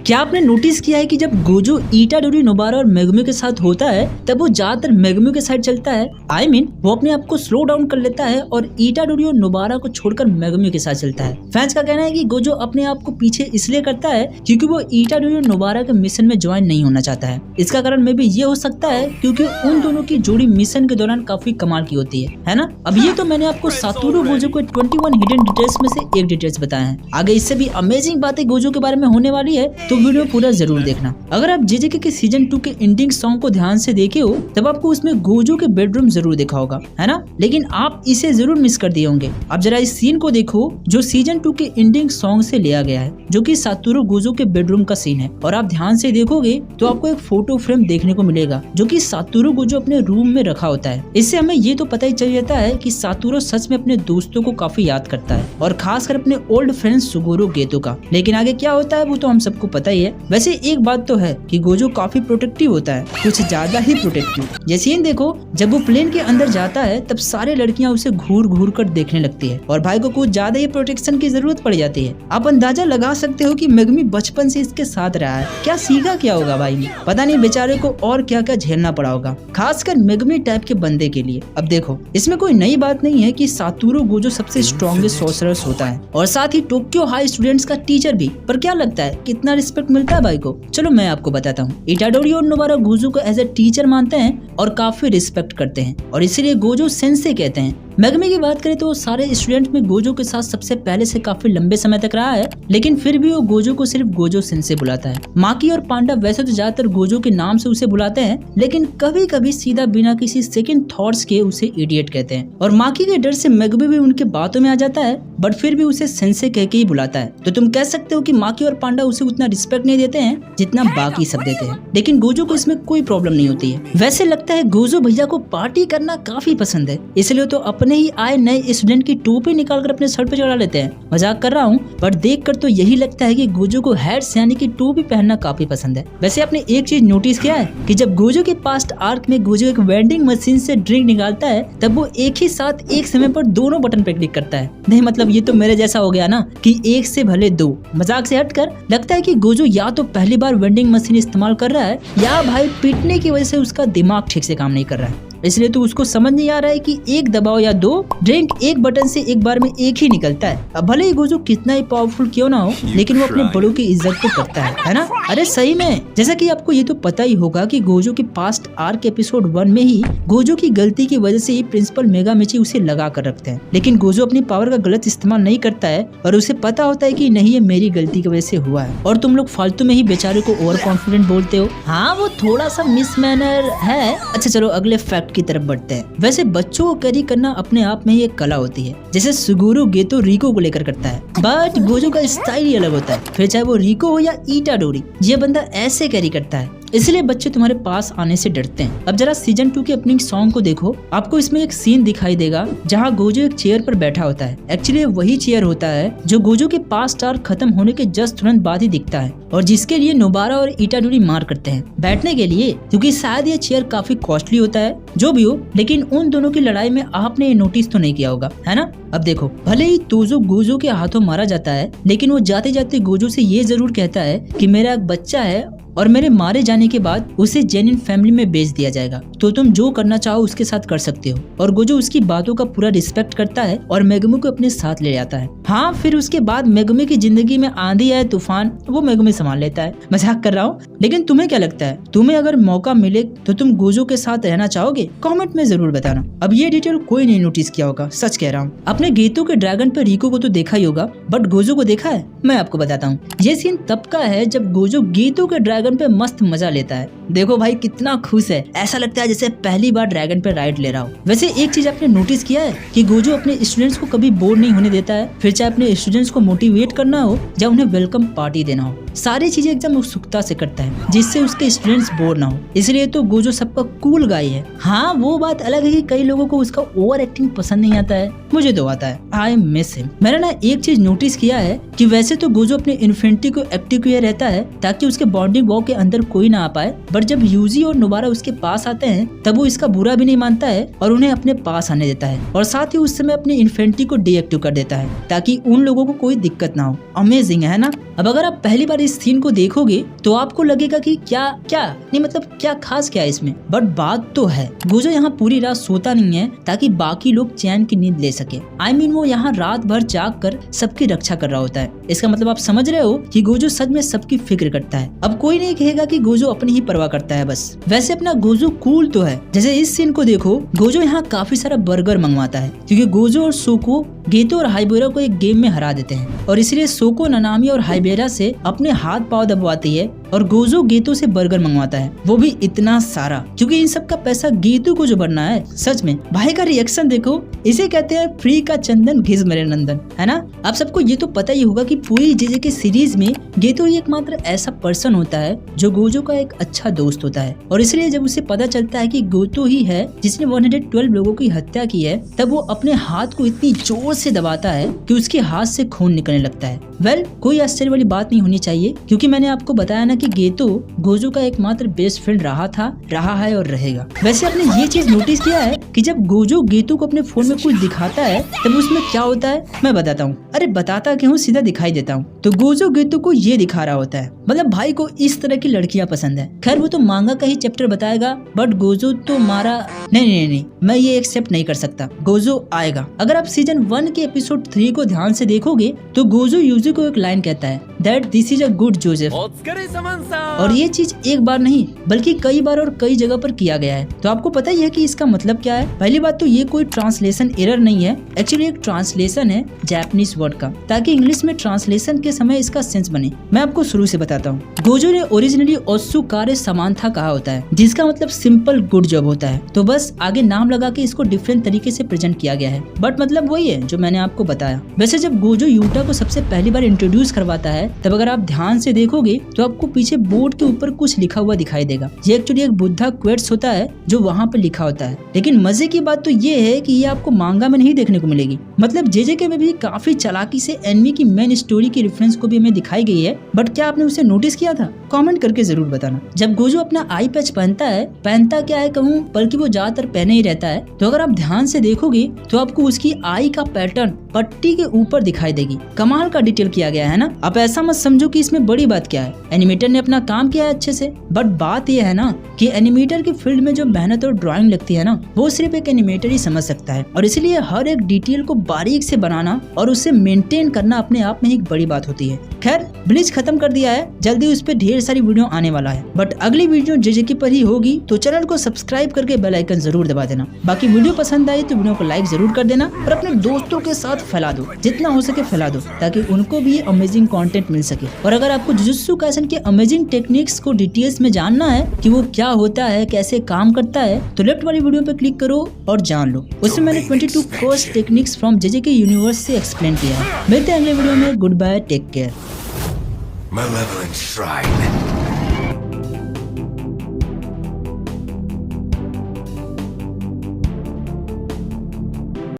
क्या आपने नोटिस किया है कि जब गोजो इटाडोरी, नोबारा और मेगुमी के साथ होता है तब वो ज्यादातर मेगुमी के साइड चलता है। वो अपने आप को स्लो डाउन कर लेता है और इटाडोरी और नोबारा को छोड़कर मेगुमी के साथ चलता है। फैंस का कहना है कि गोजो अपने आप को पीछे इसलिए करता है क्योंकि वो इटाडोरी और नोबारा के मिशन में ज्वाइन नहीं होना चाहता है। इसका कारण में भी ये हो सकता है क्योंकि उन दोनों की जोड़ी मिशन के दौरान काफी कमाल की होती है ना। अब ये तो मैंने आपको सातोरू गोजो को 21 हिडन डिटेल्स में से एक डिटेल्स बताया है। आगे इससे भी अमेजिंग बातें गोजो के बारे में होने वाली है, तो वीडियो पूरा जरूर देखना। अगर आप जेजेके के सीजन 2 के एंडिंग सॉन्ग को ध्यान से देखे हो तब आपको उसमें गोजो के बेडरूम जरूर देखा होगा, है ना। लेकिन आप इसे जरूर मिस कर दिए होंगे। आप जरा इस सीन को देखो जो सीजन 2 के एंडिंग सॉन्ग से लिया गया है, जो कि सातोरू गोजो के बेडरूम का सीन है। और आप ध्यान से देखोगे तो आपको एक फोटो फ्रेम देखने को मिलेगा जो कि सातोरू गोजो अपने रूम में रखा होता है। इससे हमें ये तो पता ही चल जाता है कि सातोरू सच में अपने दोस्तों को काफी याद करता है और खासकर अपने ओल्ड फ्रेंड सुगुरु गेतो का। लेकिन आगे क्या होता है वो तो हम सबको पता ही है। वैसे एक बात तो है कि गोजो काफी प्रोटेक्टिव होता है, कुछ ज्यादा ही प्रोटेक्टिव। ये सीन देखो, जब वो प्लेन के अंदर जाता है तब सारे लड़कियां उसे घूर घूर कर देखने लगती है और भाई को कुछ ज्यादा ही प्रोटेक्शन की जरूरत पड़ जाती है। आप अंदाजा लगा सकते हो कि मेगुमी बचपन से इसके साथ रहा है, क्या सीखा क्या होगा भाई ने, पता नहीं बेचारे को और क्या क्या झेलना पड़ा होगा, खासकर मेगुमी टाइप के बंदे के लिए। अब देखो, इसमें कोई नई बात नहीं है कि सातोरू गोजो सबसे स्ट्रॉन्गेस्ट सॉर्सरर्स होता है और साथ ही टोक्यो हाई स्टूडेंट्स का टीचर भी। पर क्या लगता है कितना रिस्पेक्ट मिलता है भाई को? चलो मैं आपको बताता हूँ। इटाडोरी और नोबारा गोजो को एज ए टीचर मानते हैं और काफी रिस्पेक्ट करते हैं और इसीलिए गोजो सेंसे कहते हैं। मेगुमी की बात करें तो सारे स्टूडेंट में गोजो के साथ सबसे पहले से काफी लंबे समय तक रहा है, लेकिन फिर भी वो गोजो को सिर्फ गोजो सेंसे बुलाता है। माकी और पांडा वैसे तो ज्यादातर गोजो के नाम से उसे बुलाते हैं, लेकिन कभी कभी सीधा बिना किसी सेकंड थॉट्स के उसे इडियट कहते हैं। और माकी के डर से मेगुमी भी उनके बातों में आ जाता है, बट फिर भी उसे सेंसे कह के ही बुलाता है। तो तुम कह सकते हो कि माकी और पांडा उसे उतना रिस्पेक्ट नहीं देते हैं जितना बाकी सब देते हैं, लेकिन गोजो को इसमें कोई प्रॉब्लम नहीं होती है। वैसे लगता है गोजो भैया को पार्टी करना काफी पसंद है, इसलिए तो अपने ही आए नए स्टूडेंट की टोपी निकालकर अपने सर पे चढ़ा लेते हैं। मजाक कर रहा हूँ, पर देखकर तो यही लगता है कि गोजो को हैट्स यानी कि टोपी पहनना काफी पसंद है। वैसे आपने एक चीज नोटिस किया है कि जब गोजो के पास्ट आर्क में गोजो एक वेंडिंग मशीन से ड्रिंक निकालता है तब वो एक ही साथ एक समय पर दोनों बटन पे क्लिक करता है। नहीं मतलब ये तो मेरे जैसा हो गया ना कि एक से भले दो। मजाक से हटकर लगता है कि गोजो या तो पहली बार वेंडिंग मशीन इस्तेमाल कर रहा है या भाई पीटने की वजह से उसका दिमाग ठीक से काम नहीं कर रहा है, इसलिए तो उसको समझ नहीं आ रहा है कि एक दबाव या दो ड्रिंक एक बटन से एक बार में एक ही निकलता है। अब भले ही गोजो कितना ही पावरफुल क्यों ना हो, लेकिन वो अपने बड़ों की इज्जत तो करता है ना। अरे सही में, जैसा कि आपको ये तो पता ही होगा कि गोजो के पास्ट आर्क एपिसोड 1 में ही गोजो की गलती की वजह से ही प्रिंसिपल मेगामिची उसे लगा कर रखते हैं, लेकिन गोजो अपनी पावर का गलत इस्तेमाल नहीं करता है और उसे पता होता है कि नहीं ये मेरी गलती की वजह से हुआ है और तुम लोग फालतू में ही बेचारे को ओवर कॉन्फिडेंट बोलते हो। हाँ वो थोड़ा सा मिस मैनर है। अच्छा चलो अगले फैक्ट की तरफ बढ़ते हैं। वैसे बच्चों को कैरी करना अपने आप में ही एक कला होती है, जैसे सुगुरु गेतो रिको को लेकर करता है, बट गोजो का स्टाइल ही अलग होता है। फिर चाहे वो रिको हो या इटाडोरी, ये बंदा ऐसे कैरी करता है, इसलिए बच्चे तुम्हारे पास आने से डरते हैं। अब जरा सीजन 2 के ओपनिंग सॉन्ग को देखो, आपको इसमें एक सीन दिखाई देगा जहाँ गोजो एक चेयर पर बैठा होता है। एक्चुअली वही चेयर होता है जो गोजो के पास्ट आर्क खत्म होने के जस्ट तुरंत बाद ही दिखता है और जिसके लिए नोबारा और इटाडोरी मार करते हैं बैठने के लिए, क्योंकि शायद ये चेयर काफी कॉस्टली होता है। जो भी हो, लेकिन उन दोनों की लड़ाई में आपने ये नोटिस तो नहीं किया होगा, है ना। अब देखो, भले ही तोजो गोजो के हाथों मारा जाता है, लेकिन वो जाते जाते गोजो से ये जरूर कहता है कि मेरा एक बच्चा है और मेरे मारे जाने के बाद उसे जेनिन फैमिली में बेच दिया जाएगा, तो तुम जो करना चाहो उसके साथ कर सकते हो। और गोजो उसकी बातों का पूरा रिस्पेक्ट करता है और मेगुमी को अपने साथ ले जाता है। हाँ फिर उसके बाद मेगुमी की जिंदगी में आंधी आए तूफान, वो मेगुमी संभाल लेता है। मजाक कर रहा हूँ, लेकिन तुम्हें क्या लगता है, तुम्हें अगर मौका मिले तो तुम गोजो के साथ रहना चाहोगे? कॉमेंट में जरूर बताना। अब ये डिटेल कोई नहीं नोटिस किया होगा, सच कह रहा हूँ। अपने गेतो के ड्रैगन पे रिको को तो देखा ही होगा, बट गोजो को देखा है? मैं आपको बताता हूँ। ये सीन तब का है जब गोजो गेतो के ड्रैगन पे मस्त मजा लेता है। देखो भाई कितना खुश है, ऐसा लगता है जैसे पहली बार ड्रैगन पे राइड ले रहा हो। वैसे एक चीज आपने नोटिस किया है कि गोजो अपने स्टूडेंट्स को कभी बोर नहीं होने देता है, फिर चाहे अपने स्टूडेंट्स को मोटिवेट करना हो या उन्हें वेलकम पार्टी देना हो, सारी चीजें एकदम उत्सुकता से करता है जिससे उसके स्टूडेंट्स बोर ना हो। इसलिए तो गोजो सबका कूल गाय है। हाँ वो बात अलग है कि कई लोगों को उसका ओवर एक्टिंग पसंद नहीं आता है, मुझे तो आता है। I miss him. मैंने ना एक चीज नोटिस किया है कि वैसे तो गोजो अपने इन्फिनिटी को एक्टिव किए रहता है ताकि उसके बॉन्डिंग वॉल के अंदर कोई ना आ पाए, बट जब यूजी और नोबारा उसके पास आते हैं तब वो इसका बुरा भी नहीं मानता है और उन्हें अपने पास आने देता है और साथ ही उस समय अपनी इन्फिनिटी को डीएक्टिव कर देता है ताकि उन लोगों को कोई दिक्कत ना हो। अमेजिंग है ना। अब अगर आप पहली बार इस सीन को देखोगे तो आपको लगेगा कि क्या नहीं, मतलब क्या खास क्या है इसमें, बट बात तो है गोजो यहाँ पूरी रात सोता नहीं है ताकि बाकी लोग चैन की नींद ले सके। वो यहाँ रात भर जाग कर सबकी रक्षा कर रहा होता है। इसका मतलब आप समझ रहे हो कि गोजो सच में सबकी फिक्र करता है। अब कोई नहीं कहेगा कि गोजो अपनी ही परवाह करता है बस। वैसे अपना गोजो कूल तो है। जैसे इस सीन को देखो, गोजो यहाँ काफी सारा बर्गर मंगवाता है क्योंकि गोजो और सोको गेतो और हाइबेरा को एक गेम में हरा देते हैं और इसलिए सोको नानामी और हाइबेरा से अपने हाथ पांव दबवाती है और गोजो गेतो से बर्गर मंगवाता है, वो भी इतना सारा क्योंकि इन सब का पैसा गेतो को जो भरना है। सच में भाई का रिएक्शन देखो, इसे कहते हैं फ्री का चंदन घिस मेरे नंदन, है ना। आप सबको ये तो पता ही होगा कि पूरी जेजे के सीरीज में गेतो ही एकमात्र ऐसा पर्सन होता है जो गोजो का एक अच्छा दोस्त होता है और इसलिए जब उसे पता चलता है कि गेतो ही है जिसने 112 लोगों की हत्या की है तब वो अपने हाथ को इतनी जोर से दबाता है कि उसके हाथ से खून निकलने लगता है। कोई आश्चर्य वाली बात नहीं होनी चाहिए क्योंकि मैंने आपको बताया ना कि गेतो गोजो का एकमात्र बेस्ट फ्रेंड रहा है और रहेगा। वैसे आपने ये चीज नोटिस किया है कि जब गोजो गेतो को अपने फोन में कुछ दिखाता है तब उसमें क्या होता है, मैं बताता हूँ। अरे बताता क्यों, सीधा दिखाई देता हूँ। तो गोजो गेतो को ये दिखा रहा होता है, मतलब भाई को इस तरह की लड़कियां पसंद है। खैर वो तो मांगा का ही चैप्टर बताएगा, बट गोजो तो मारा नहीं, मैं ये एक्सेप्ट नहीं कर सकता। गोजो आएगा। अगर आप सीजन 1 के एपिसोड 3 को ध्यान से देखोगे तो गोजो यूजी को एक लाइन कहता है that this is a good Joseph, और ये चीज एक बार नहीं बल्कि कई बार और कई जगह पर किया गया है। तो आपको पता ही है कि इसका मतलब क्या है। पहली बात तो ये कोई ट्रांसलेशन एरर नहीं है, एक्चुअली एक ट्रांसलेशन है जापानीज वर्ड का, ताकि इंग्लिश में ट्रांसलेशन के समय इसका सेंस बने। मैं आपको शुरू से बताता हूँ। गोजो ने ओरिजिनली ओत्सुकारे समांथा कहा होता है जिसका मतलब सिंपल गुड जॉब होता है, तो बस आगे नाम लगा के इसको डिफरेंट तरीके से प्रेजेंट किया गया है, बट मतलब वही है जो मैंने आपको बताया। वैसे जब गोजो यूटा को सबसे पहली बार इंट्रोड्यूस करवाता है तब अगर आप ध्यान से देखोगे तो आपको पीछे बोर्ड के ऊपर कुछ लिखा हुआ दिखाई देगा। ये एक्चुअली एक बुद्धा क्वेट्स होता है जो वहाँ पर लिखा होता है, लेकिन मजे की बात तो ये है कि ये आपको मांगा में नहीं देखने को मिलेगी। मतलब जेजेके में भी काफी चालाकी से एनिमे की मेन स्टोरी की रेफरेंस को भी हमें दिखाई गई है, बट क्या आपने उसे नोटिस किया था? कमेंट करके जरूर बताना। जब गोजो अपना आई पैच पहनता क्या है कहूँ, बल्कि वो ज्यादातर पहने ही रहता है, तो अगर आप ध्यान से देखोगे तो आपको उसकी आई का पैटर्न पट्टी के ऊपर दिखाई देगी। कमाल का डिटेल किया गया है ना। आप ऐसा मत समझो कि इसमें बड़ी बात क्या है, एनिमेटर ने अपना काम किया है अच्छे से, बट बात यह है ना कि एनिमेटर की फील्ड में जो मेहनत और ड्राइंग लगती है ना, वो सिर्फ एक एनिमेटर ही समझ सकता है, और इसलिए हर एक डिटेल को बारीक से बनाना और उसे मेंटेन करना अपने आप में एक बड़ी बात होती है। खैर ब्लीच खत्म कर दिया है, जल्दी उस पर ढेर सारी वीडियो आने वाला है, बट अगली वीडियो जेजेके पर ही होगी, तो चैनल को सब्सक्राइब करके बेल आइकन जरूर दबा देना। बाकी वीडियो पसंद आई तो वीडियो को लाइक जरूर कर देना और अपने दोस्तों के साथ फैला दो, जितना हो सके फैला दो, ताकि उनको भी अमेजिंग कंटेंट मिल सके। और अगर आपको जुजुत्सु काइसेन के अमेजिंग टेक्निक्स को डिटेल्स में जानना है कि वो क्या होता है, कैसे काम करता है, तो लेफ्ट वाली वीडियो पे क्लिक करो और जान लो। उसमें मैंने 22 first techniques from JJK universe से एक्सप्लेन किया है। मिलते हैं अगले वीडियो में। Good bye, take care. Malevolent Shrine.